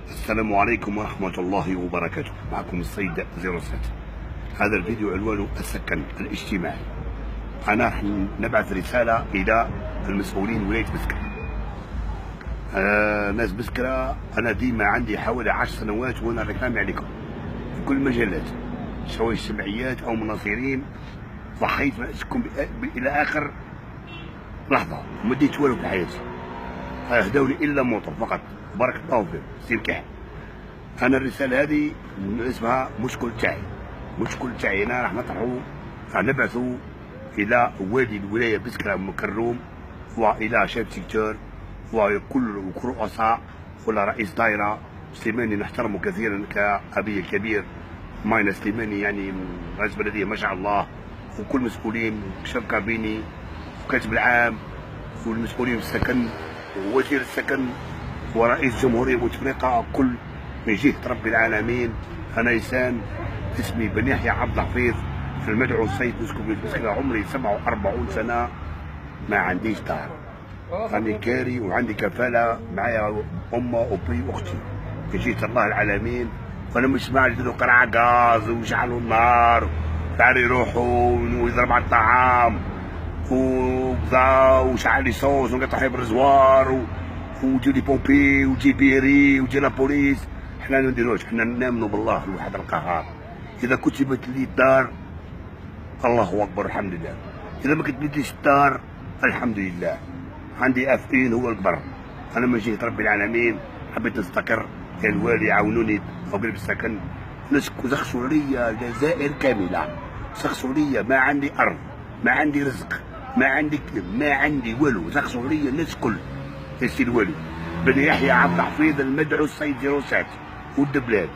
السلام عليكم ورحمة الله وبركاته. معكم السيد 07. هذا الفيديو عنوانه السكن الاجتماعي. أنا راح نبعث رسالة إلى المسؤولين ولاية بسكرة. ناس بسكرة أنا ديما عندي حوالي 10 سنوات وأنا رقامي عليكم في كل المجالات، سواء اجتماعيات أو مناصرين. ضحيت معكم إلى آخر لحظة، ما ديت والو في حياتي. هدوني إلا موطن فقط، بارك الله فيك سير كحل. انا الرساله هذه اسمها مشكل تاعي انا راح نبعثوا الى والي الولايه بسكرة مكروم والى شيف سيكتور وكل رؤساء ولا رئيس دائره سليماني نحترمه كثيرا كابي الكبير ماينا سليماني، يعني رئيس بلديه ما شاء الله، وكل مسؤولين شيف كابيني وكاتب العام والمسؤولين في السكن ووزير السكن ورئيس جمهوريه بوتفليقه، كل من جهة رب العالمين. أنا إنسان اسمي بن يحيى عبد الحفيظ في المدعو السيد مسكوب بسكرة. عمري 47 سنة، ما عنديش دار، راني كاري وعندي كفالة معايا أمه وبي وأختي من جهة الله العالمين. فأنا مش مع يديروا قرعة غاز ويشعلوا النار تعالوا يروحوا ويضرب على الطعام وكذا وشعل لي صوص ونقطع بالرزوار ويجي لي بومبي ويجي بيري ويجي لا بوليس. احنا ما نديروش، احنا نامنوا بالله الواحد القهار. اذا كتبت لي الدار الله اكبر الحمد لله، اذا ما كتبتليش الدار الحمد لله. عندي افئين هو الكبر. انا من جهه رب العالمين حبيت نستقر، كان الوالي يعاونوني او قلب السكن. سخسوا لي الجزائر كامله، سخسوا لي، ما عندي ارض، ما عندي رزق، ما عندي كلم، ما عندي والو، سخسوا لي الناس كل. يا سي الوالي بن يحيى عبد الحفيظ المدعو السيد 07 ود بلاد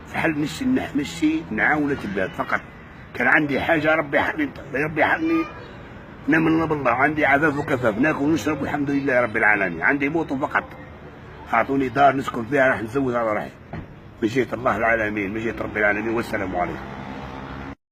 فحل نمشي نعاونة البلاد فقط. كان عندي حاجه ربي يحرني نمن بالله، عندي عفاف وكفاف، ناكل ونشرب والحمد لله رب العالمين. عندي موطن فقط، اعطوني دار نسكن فيها راح نزود على روحي من جهه الله العالمين، من جهه رب العالمين. والسلام عليكم.